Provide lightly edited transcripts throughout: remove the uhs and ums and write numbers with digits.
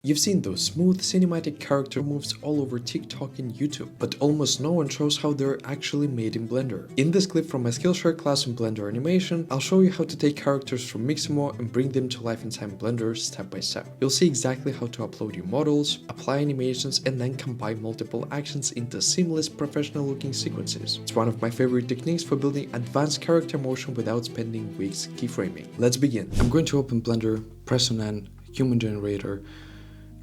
You've seen those smooth cinematic character moves all over TikTok and YouTube, but almost no one shows how they're actually made in Blender. In this clip from my Skillshare class in Blender Animation, I'll show you how to take characters from Mixamo and bring them to life inside Blender step by step. You'll see exactly how to upload your models, apply animations, and then combine multiple actions into seamless, professional looking sequences. It's one of my favorite techniques for building advanced character motion without spending weeks keyframing. Let's begin. I'm going to open Blender, press on N, human generator,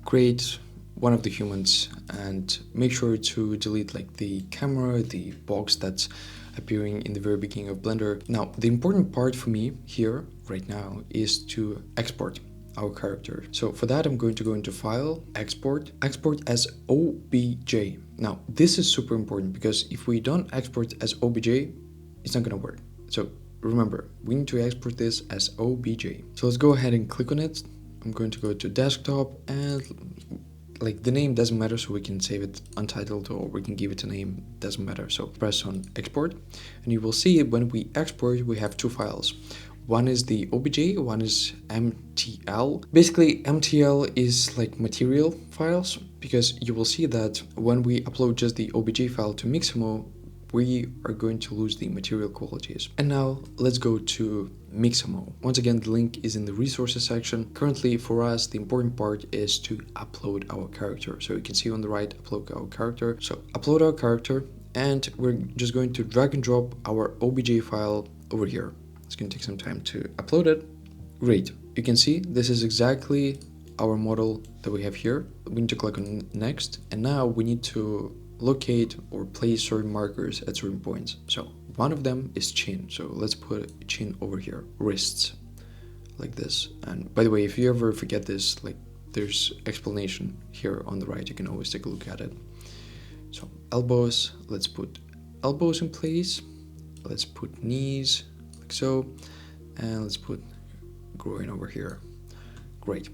create one of the humans and make sure to delete the camera, the box that's appearing in the very beginning of Blender. Now, the important part for me here right now is to export our character. So for that, I'm going to go into File, Export as OBJ. Now, this is super important because if we don't export as OBJ, it's not gonna work. So remember, we need to export this as OBJ. So let's go ahead and click on it. I'm going to go to desktop and the name doesn't matter, so we can save it untitled or we can give it a name, doesn't matter. So press on export and you will see when we export we have two files. One is the OBJ, one is MTL. Basically MTL is material files, because you will see that when we upload just the OBJ file to Mixamo, we are going to lose the material qualities. And now let's go to Mixamo. Once again, the link is in the resources section. Currently for us, the important part is to upload our character. So you can see on the right, upload our character. So upload our character and we're just going to drag and drop our OBJ file over here. It's going to take some time to upload it. Great. You can see this is exactly our model that we have here. We need to click on next. And now we need to locate or place certain markers at certain points. So one of them is chin, so let's put chin over here. Wrists, like this. And by the way, if you ever forget this, there's explanation here on the right, you can always take a look at it. So elbows, let's put elbows in place, let's put knees like so, and let's put groin over here. Great.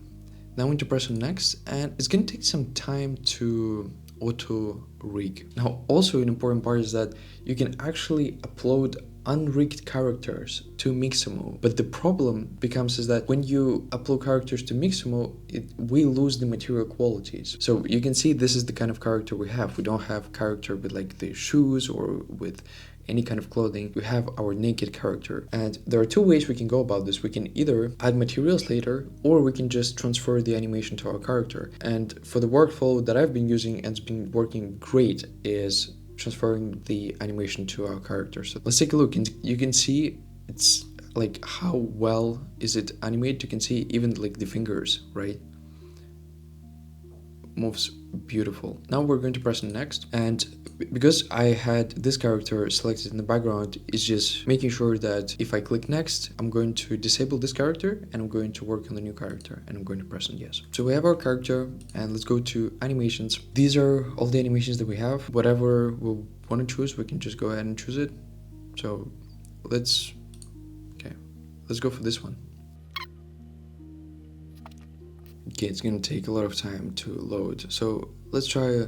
Now we need to press on next, and it's going to take some time to auto rig. Now also an important part is that you can actually upload unrigged characters to Mixamo, but the problem becomes is that when you upload characters to Mixamo, we lose the material qualities. So you can see this is the kind of character we have. We don't have character with the shoes or with any kind of clothing. We have our naked character, and there are two ways we can go about this. We can either add materials later, or we can just transfer the animation to our character. And for the workflow that I've been using and it's been working great is transferring the animation to our character. So let's take a look, and you can see it's how well is it animated. You can see even the fingers, right? Moves beautiful. Now we're going to press next, and because I had this character selected in the background, it's just making sure that if I click next, I'm going to disable this character and I'm going to work on the new character, and I'm going to press on yes. So we have our character, and let's go to animations. These are all the animations that we have. Whatever we want to choose, we can just go ahead and choose it. So let's go for this one. Okay, it's gonna take a lot of time to load. So let's try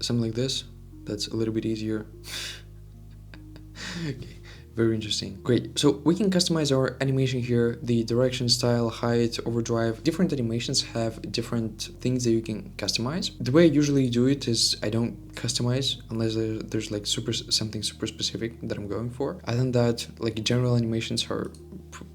something like this. That's a little bit easier. Okay, very interesting. Great. So we can customize our animation here, the direction, style, height, overdrive. Different animations have different things that you can customize. The way I usually do it is I don't customize unless there's something super specific that I'm going for. Other than that, general animations are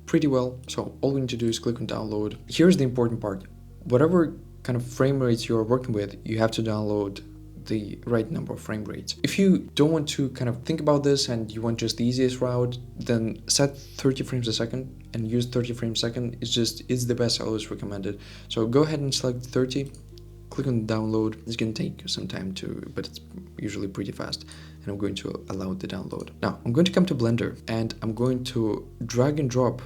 pretty well. So all we need to do is click on download. Here's the important part. Whatever kind of frame rates you're working with, you have to download the right number of frame rates. If you don't want to kind of think about this and you want just the easiest route, then set 30 frames a second and use 30 frames a second. It's the best. I always recommend it. So go ahead and select 30, click on download. It's going to take some time but it's usually pretty fast, and I'm going to allow the download. Now I'm going to come to Blender and I'm going to drag and drop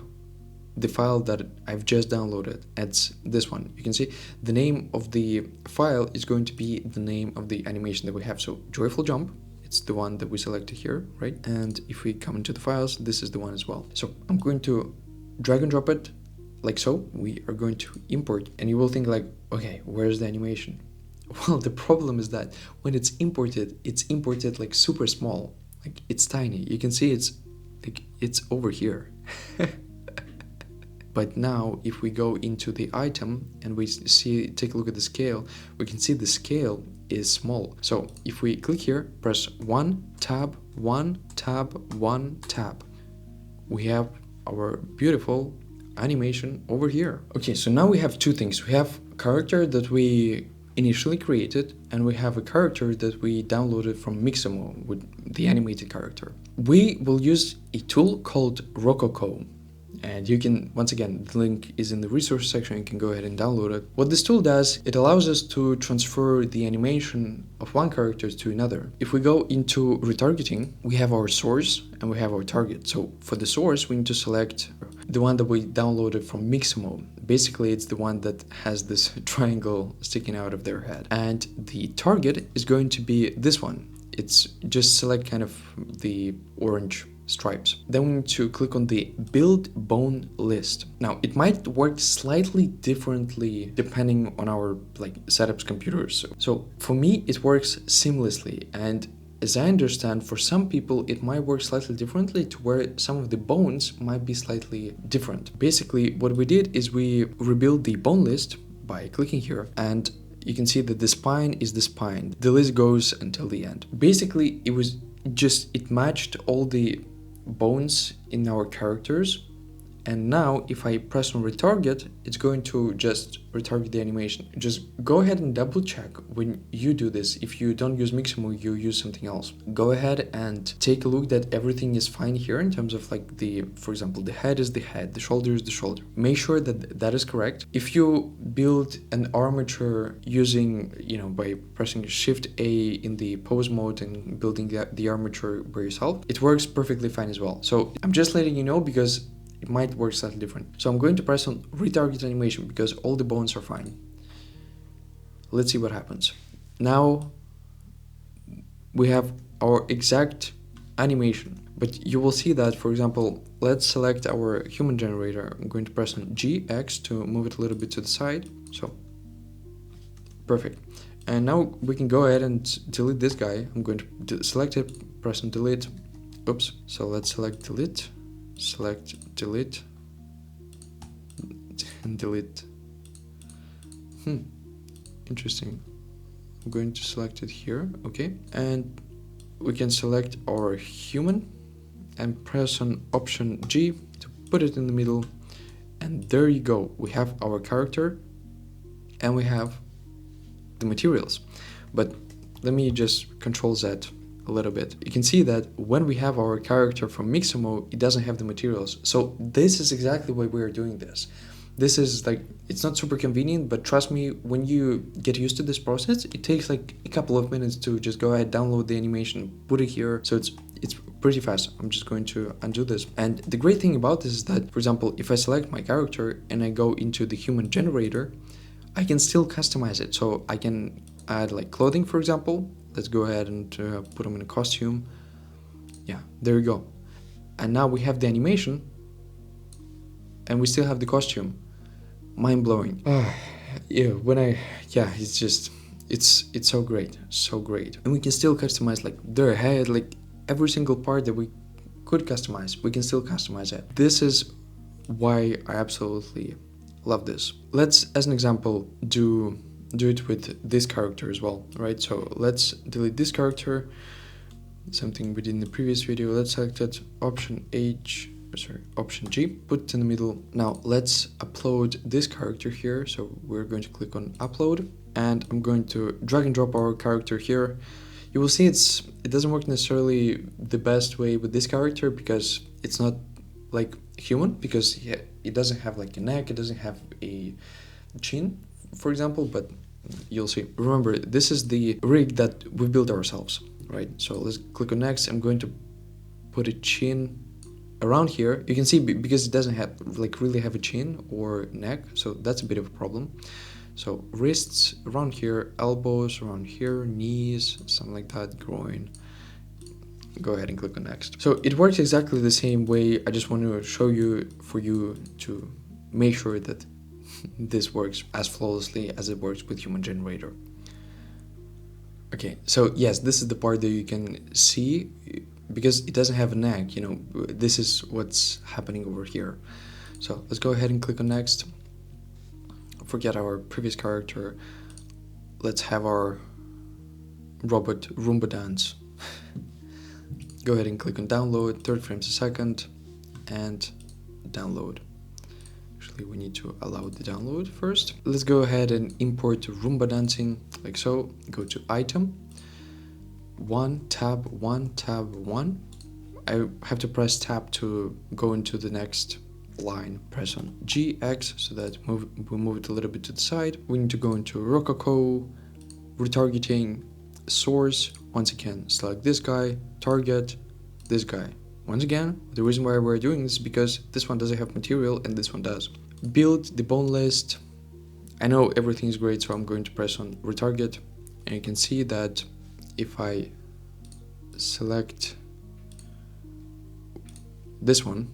the file that I've just downloaded. It's this one. You can see the name of the file is going to be the name of the animation that we have. So Joyful Jump, it's the one that we selected here, right? And if we come into the files, this is the one as well. So I'm going to drag and drop it like so. We are going to import, and you will think okay, where's the animation? Well, the problem is that when it's imported super small, it's tiny. You can see it's over here. But now if we go into the item and we take a look at the scale, we can see the scale is small. So if we click here, press 1 tab, 1 tab, 1 tab, we have our beautiful animation over here. Okay, so now we have two things. We have a character that we initially created, and we have a character that we downloaded from Mixamo with the animated character. We will use a tool called Rococo, and you can, once again, the link is in the resource section, you can go ahead and download it. What this tool does, it allows us to transfer the animation of one character to another. If we go into retargeting, we have our source and we have our target. So for the source, we need to select the one that we downloaded from Mixamo. Basically, it's the one that has this triangle sticking out of their head. And the target is going to be this one. It's just select kind of the orange stripes. Then we need to click on the build bone list. Now it might work slightly differently depending on our setups computers. So for me it works seamlessly, and as I understand, for some people it might work slightly differently to where some of the bones might be slightly different. Basically what we did is we rebuilt the bone list by clicking here, and you can see that the spine is the spine. The list goes until the end. Basically it matched all the bones in our characters, and now if I press on retarget, it's going to just retarget the animation. Just go ahead and double check when you do this. If you don't use Mixamo, you use something else. Go ahead and take a look that everything is fine here in terms of for example, the head is the head, the shoulder is the shoulder. Make sure that that is correct. If you build an armature using, by pressing Shift A in the pose mode and building the armature by yourself, it works perfectly fine as well. So I'm just letting you know because it might work slightly different. So I'm going to press on retarget animation because all the bones are fine. Let's see what happens. Now we have our exact animation, but you will see that, for example, let's select our human generator. I'm going to press on GX to move it a little bit to the side. So perfect. And now we can go ahead and delete this guy. I'm going to select it, press on delete. Oops. So let's select delete. Select delete and delete. Interesting. I'm going to select it here. Okay, and we can select our human and press on Option G to put it in the middle, and there you go. We have our character and we have the materials. But let me just Control Z a little bit. You can see that when we have our character from Mixamo, it doesn't have the materials. So this is exactly why we're doing this. This is it's not super convenient, but trust me, when you get used to this process, it takes a couple of minutes to just go ahead, download the animation, put it here. So it's pretty fast. I'm just going to undo this. And the great thing about this is that, for example, if I select my character and I go into the human generator, I can still customize it. So I can add clothing, for example. Let's go ahead and put them in a costume. Yeah, there you go. And now we have the animation and we still have the costume. Mind blowing. It's so great, so great. And we can still customize their head, every single part that we could customize, we can still customize it. This is why I absolutely love this. Let's, as an example, do it with this character as well, right? So let's delete this character, something we did in the previous video. Let's select it, Option G, put it in the middle. Now let's upload this character here. So we're going to click on upload, and I'm going to drag and drop our character here. You will see it doesn't work necessarily the best way with this character because it's not human, because it doesn't have a neck, it doesn't have a chin, for example, but you'll see. Remember, this is the rig that we built ourselves, right? So let's click on next. I'm going to put a chin around here. You can see because it doesn't have really have a chin or neck, so that's a bit of a problem. So wrists around here, elbows around here, knees, something like that, groin. Go ahead and click on next. So it works exactly the same way. I just want to show you for you to make sure that this works as flawlessly as it works with human generator. Okay, so yes, this is the part that you can see because it doesn't have a neck, this is what's happening over here. So let's go ahead and click on next. Forget our previous character. Let's have our robot Roomba dance. Go ahead and click on download, 30 frames a second, and download. Actually, we need to allow the download first. Let's go ahead and import Roomba dancing like so. Go to item, 1, tab 1, tab 1. I have to press tab to go into the next line. Press on GX so that we move it a little bit to the side. We need to go into Rococo, retargeting, source. Once again, select this guy, target, this guy. Once again, the reason why we're doing this is because this one doesn't have material and this one does. Build the bone list. I know everything is great, so I'm going to press on retarget, and you can see that if I select this one,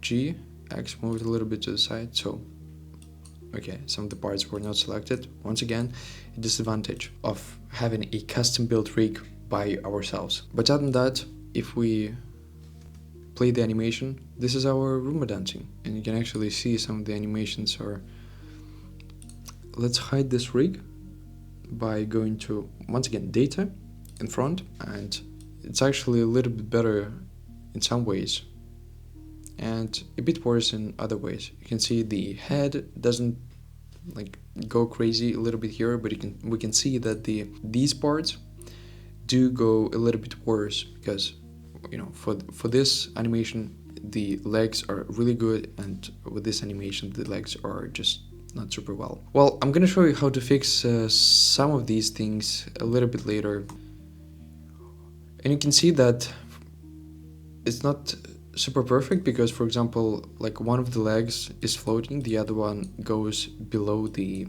G, X, move it a little bit to the side, so okay, some of the parts were not selected. Once again, a disadvantage of having a custom built rig by ourselves. But other than that, if we play the animation, this is our Roomba dancing, and you can actually see some of the animations are... Let's hide this rig by going to, once again, data in front, and it's actually a little bit better in some ways and a bit worse in other ways. You can see the head doesn't like go crazy a little bit here, but we can see that these parts do go a little bit worse because, you know, for this animation the legs are really good, and with this animation the legs are just not super well. Well, I'm gonna show you how to fix some of these things a little bit later, and you can see that it's not super perfect because, for example, like one of the legs is floating, the other one goes below the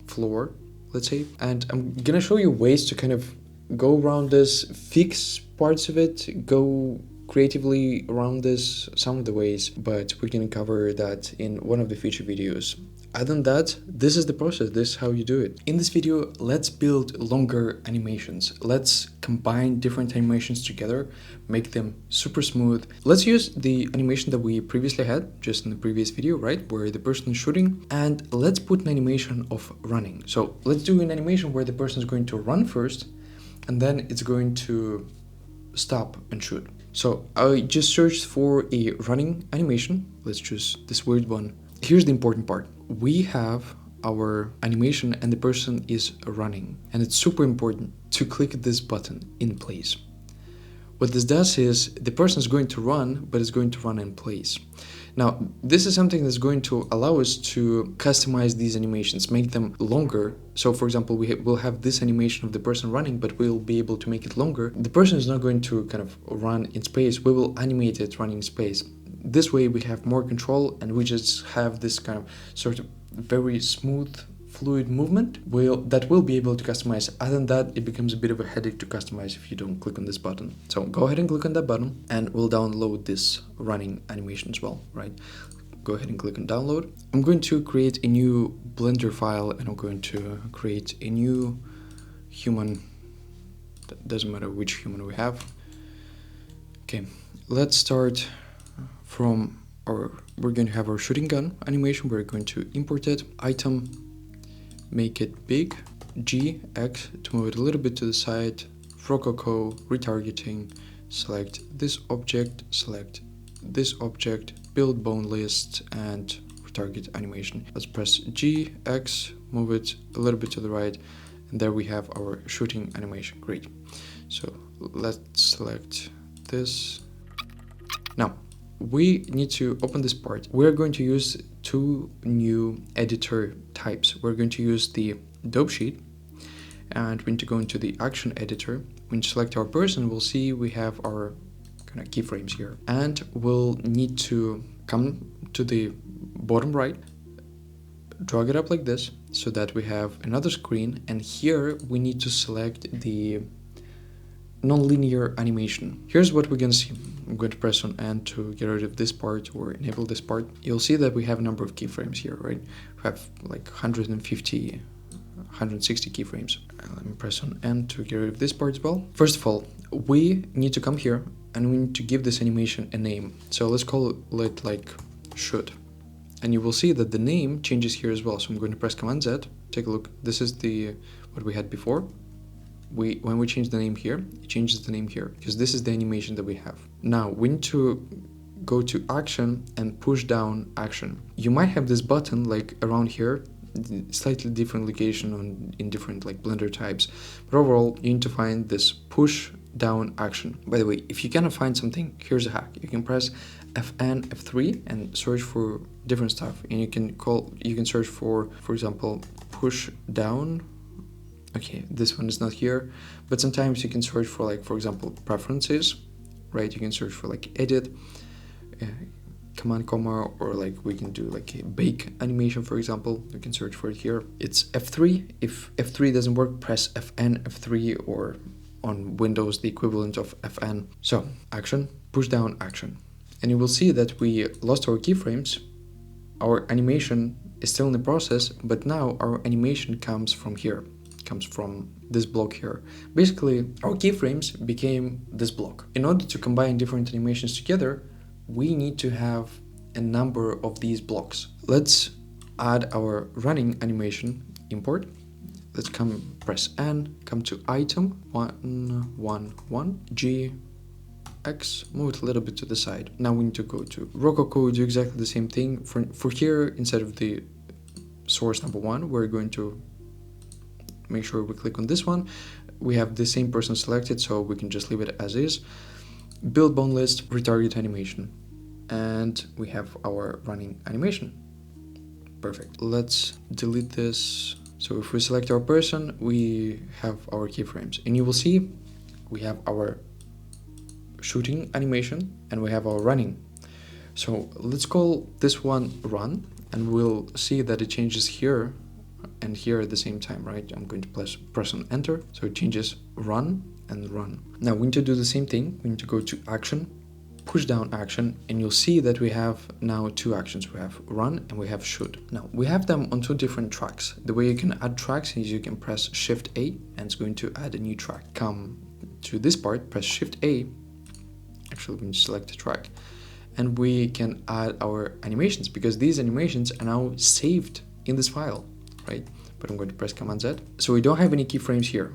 floor, let's say. And I'm gonna show you ways to kind of go around this, fix parts of it, go creatively around this, some of the ways, but we're gonna cover that in one of the future videos. Other than that, this is the process, this is how you do it. In this video, let's build longer animations. Let's combine different animations together, make them super smooth. Let's use the animation that we previously had, just in the previous video, right, where the person is shooting, and let's put an animation of running. So let's do an animation where the person is going to run first, and then it's going to stop and shoot. So I just searched for a running animation. Let's choose this weird one. Here's the important part. We have our animation and the person is running, and it's super important to click this button in place. What this does is the person is going to run, but it's going to run in place. Now, this is something that's going to allow us to customize these animations, make them longer. So, for example, we'll have this animation of the person running, but we'll be able to make it longer. The person is not going to kind of run in space. We will animate it running in space. This way we have more control, and we just have this kind of sort of very smooth, fluid movement that we'll be able to customize. Other than that, it becomes a bit of a headache to customize if you don't click on this button. So go ahead and click on that button, and we'll download this running animation as well, right? Go ahead and click on download. I'm going to create a new Blender file, and I'm going to create a new human. That doesn't matter which human we have. Okay, let's start from we're going to have our shooting gun animation. We're going to import it, item, make it big, G, X to move it a little bit to the side, Rococo, retargeting, select this object, build bone list, and retarget animation. Let's press G, X, move it a little bit to the right, and there we have our shooting animation. Great. So let's select this. Now, we need to open this part. We're going to use two new editor types. We're going to use the dope sheet, and we need to go into the action editor. When you select our person, we'll see we have our kind of keyframes here, and we'll need to come to the bottom right, drag it up like this so that we have another screen, and here we need to select the non-linear animation. Here's what we're going to see. I'm going to press on N to get rid of this part or enable this part. You'll see that we have a number of keyframes here, right? We have like 150, 160 keyframes. Let me press on N to get rid of this part as well. First of all, we need to come here and we need to give this animation a name. So let's call it like should. And you will see that the name changes here as well. So I'm going to press Command Z. Take a look. This is what we had before. When we change the name here, it changes the name here because this is the animation that we have. Now we need to go to action and push down action. You might have this button like around here, slightly different location in different like Blender types, but overall you need to find this push down action. By the way, if you cannot find something, here's a hack. You can press Fn, F3 and search for different stuff, and you can search for example, push down. Okay, this one is not here, but sometimes you can search for like, for example, preferences, right? You can search for like edit, command comma, or like we can do like a bake animation, for example. You can search for it here. It's F3. If F3 doesn't work, press Fn, F3, or on Windows the equivalent of Fn. So action, push down action. And you will see that we lost our keyframes. Our animation is still in the process, but now our animation comes from here, comes from this block here. Basically, our keyframes became this block. In order to combine different animations together, we need to have a number of these blocks. Let's add our running animation import. Let's press N, come to item 111 G X, move it a little bit to the side. Now we need to go to Rococo, do exactly the same thing. For here, instead of the source number 1, we're going to make sure we click on this one. We have the same person selected, so we can just leave it as is. Build bone list, retarget animation, and we have our running animation. Perfect. Let's delete this. So if we select our person, we have our keyframes, and you will see we have our shooting animation and we have our running. So let's call this one run, and we'll see that it changes here and here at the same time, right? I'm going to press on enter, so it changes run and run. Now we need to do the same thing. We need to go to action, push down action, and you'll see that we have now two actions. We have run and we have shoot. Now we have them on two different tracks. The way you can add tracks is you can press Shift A and it's going to add a new track. Come to this part, press Shift A. Actually, we can select a track, and we can add our animations because these animations are now saved in this file, right? But I'm going to press Command Z. So we don't have any keyframes here.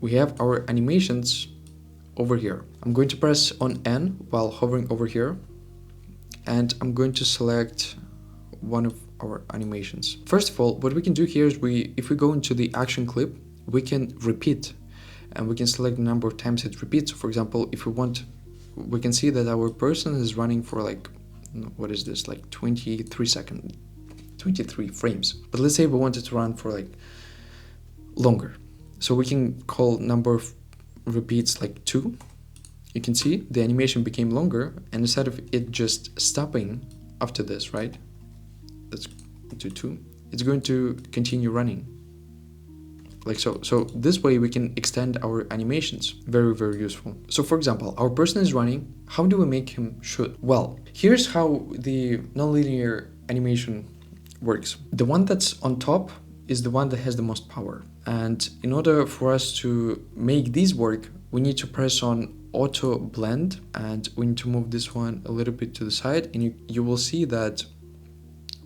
We have our animations over here. I'm going to press on N while hovering over here, and I'm going to select one of our animations. First of all, what we can do here is if we go into the action clip, we can repeat, and we can select the number of times it repeats. So for example, if we want, we can see that our person is running for like, what is this, like 23 seconds, 23 frames. But let's say we wanted to run for like longer. So we can call number of repeats like 2. You can see the animation became longer, and instead of it just stopping after this, right? Let's do 2. It's going to continue running. Like so. So this way we can extend our animations. Very, very useful. So for example, our person is running. How do we make him shoot? Well, here's how the nonlinear animation works. The one that's on top is the one that has the most power. And in order for us to make these work, we need to press on auto blend, and we need to move this one a little bit to the side, and you will see that,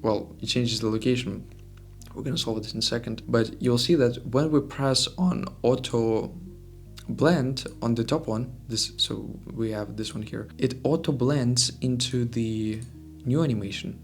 well, it changes the location. We're going to solve it in a second, but you'll see that when we press on auto blend on the top one, so we have this one here, it auto blends into the new animation.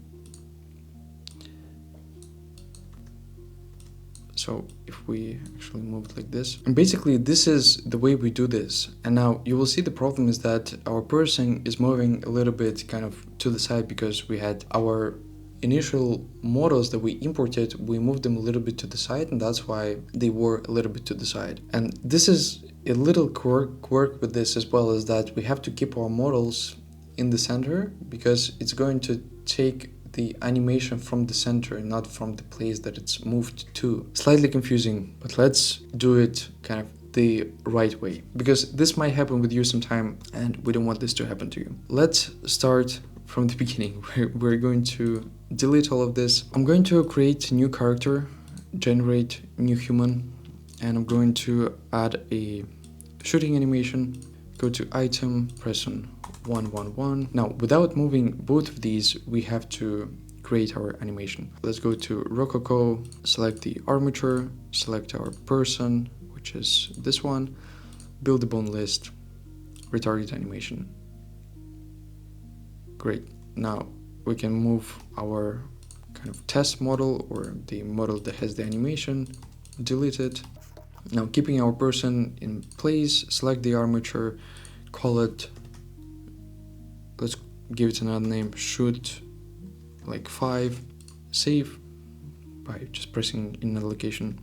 So if we actually move it like this, and basically this is the way we do this. And now you will see the problem is that our person is moving a little bit kind of to the side because we had our initial models that we imported, we moved them a little bit to the side, and that's why they were a little bit to the side. And this is a little quirk with this as well, is that we have to keep our models in the center because it's going to take the animation from the center, not from the place that it's moved to. Slightly confusing, but let's do it kind of the right way, because this might happen with you sometime and we don't want this to happen to you. Let's start from the beginning. We're going to delete all of this. I'm going to create a new character, generate new human, and I'm going to add a shooting animation, go to item, press on 111. Now, without moving both of these, we have to create our animation. Let's go to Rococo, select the armature, select our person, which is this one, build the bone list, retarget animation. Great. Now we can move our kind of test model or the model that has the animation, delete it. Now, keeping our person in place, select the armature, call it, let's give it another name, shoot like 5, save by just pressing in the location,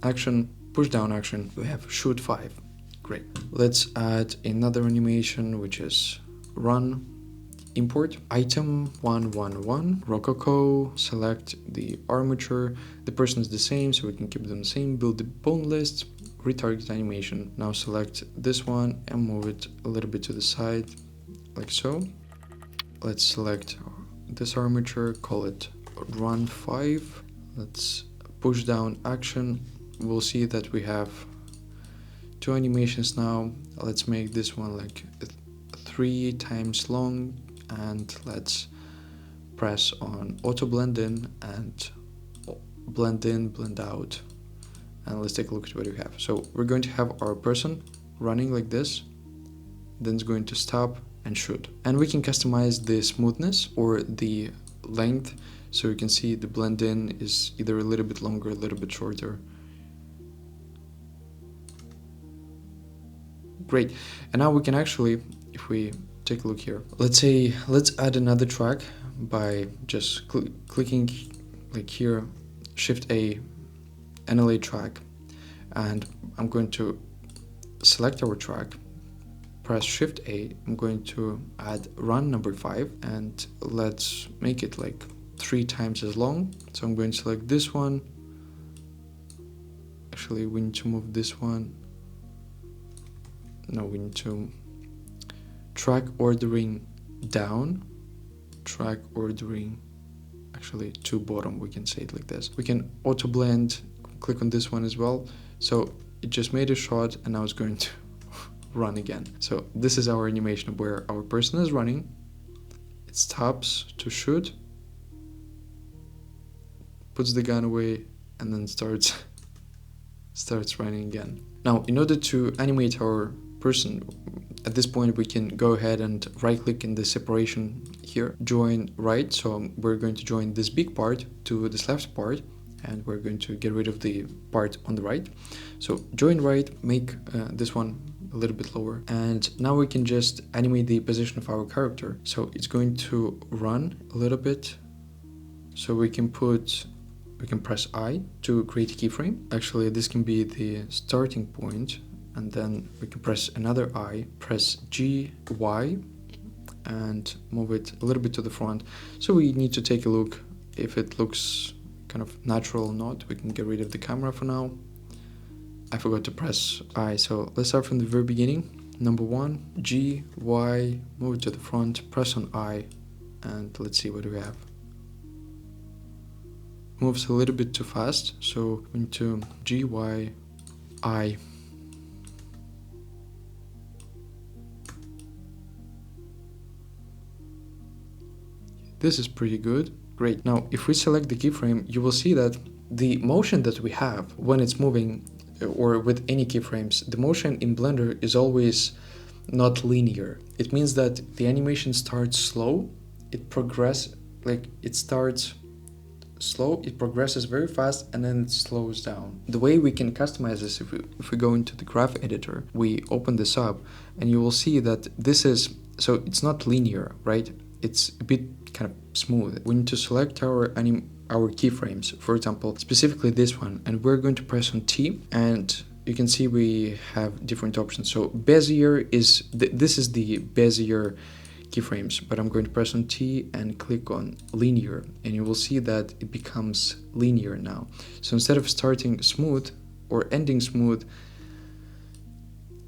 action, push down action, we have shoot 5. Great. Let's add another animation, which is run, import, item 111, Rococo, select the armature, the person is the same, so we can keep them the same, build the bone list, retarget animation. Now select this one and move it a little bit to the side, like so. Let's select this armature, call it run 5. Let's push down action. We'll see that we have 2 animations now. Let's make this one like 3 times long, and let's press on auto blend in and blend in, blend out, and let's take a look at what we have. So we're going to have our person running like this, then it's going to stop and shoot, and we can customize the smoothness or the length, so you can see the blend in is either a little bit longer, a little bit shorter. Great. And now we can actually, if we take a look here, let's add another track by just clicking like here, Shift A, NLA track, and I'm going to select our track, press Shift A, I'm going to add run number 5, and let's make it like 3 times as long. So I'm going to select this one. Actually, we need to move this one. No, we need to track ordering down, track ordering actually to bottom, we can say it like this. We can auto blend, click on this one as well. So it just made a shot and now it's going to run again. So this is our animation where our person is running, it stops to shoot, puts the gun away, and then starts running again. Now, in order to animate our person, at this point we can go ahead and right click in the separation here, join right. So we're going to join this big part to this left part, and we're going to get rid of the part on the right. So join right, make this one a little bit lower, and now we can just animate the position of our character. So it's going to run a little bit, so we can press I to create a keyframe. Actually, this can be the starting point, and then we can press another I, press G, Y, and move it a little bit to the front. So we need to take a look if it looks kind of natural or not. We can get rid of the camera for now. I forgot to press I, so let's start from the very beginning. Number 1, G, Y, move it to the front, press on I, and let's see what we have. Moves a little bit too fast, so we need to G, Y, I. This is pretty good. Great. Now, if we select the keyframe, you will see that the motion that we have when it's moving, or with any keyframes, the motion in Blender is always not linear. It means that the animation starts slow, it starts slow, it progresses very fast, and then it slows down. The way we can customize this, if we go into the graph editor, we open this up, and you will see that this is, so it's not linear, right? It's a bit kind of smooth. We need to select our keyframes, for example, specifically this one, and we're going to press on T, and you can see we have different options. So Bezier is, this is the Bezier keyframes, but I'm going to press on T and click on linear, and you will see that it becomes linear now. So instead of starting smooth or ending smooth,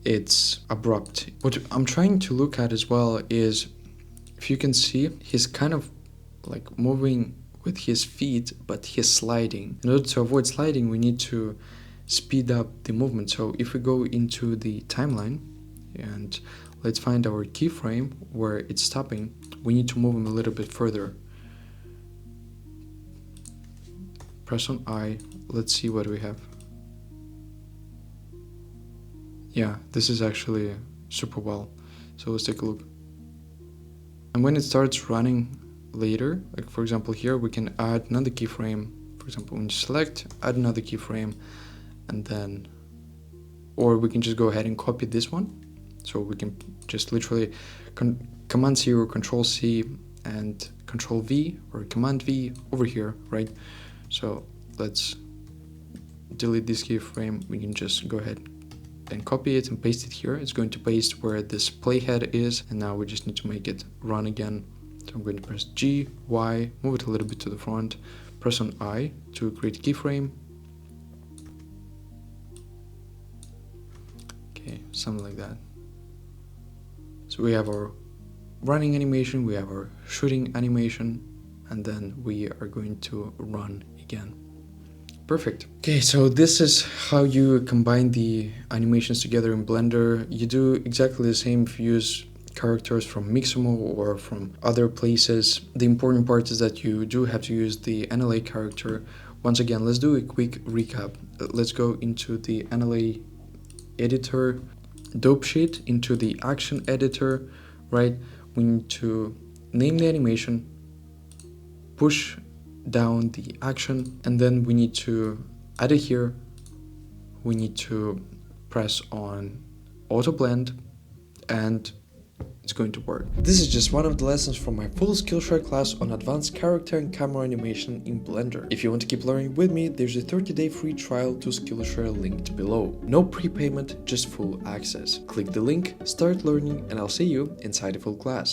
it's abrupt. What I'm trying to look at as well is, if you can see, he's kind of like moving with his feet, but he's sliding. In order to avoid sliding, we need to speed up the movement. So if we go into the timeline and let's find our keyframe where it's stopping. We need to move him a little bit further. Press on I. Let's see what we have. Yeah, this is actually super well. So let's take a look. And when it starts running later, like for example here, we can add another keyframe. For example, when you select, add another keyframe, and then, or we can just go ahead and copy this one. So we can just literally Command C or Control C and Control V or Command V over here, right? So let's delete this keyframe. We can just go ahead and copy it and paste it here. It's going to paste where this playhead is, and now we just need to make it run again. So I'm going to press G, Y, move it a little bit to the front, press on I to create a keyframe. Okay, something like that. So we have our running animation, we have our shooting animation, and then we are going to run again. Perfect. Okay, so this is how you combine the animations together in Blender. You do exactly the same if you use characters from Mixamo or from other places. The important part is that you do have to use the NLA character. Once again, let's do a quick recap. Let's go into the NLA editor, dope sheet, into the action editor, right? We need to name the animation, push down the action, and then we need to add it here. We need to press on auto blend, and it's going to work. This is just one of the lessons from my full Skillshare class on advanced character and camera animation in Blender. If you want to keep learning with me, there's a 30-day free trial to Skillshare linked below. No prepayment, just full access. Click the link, start learning, and I'll see you inside the full class.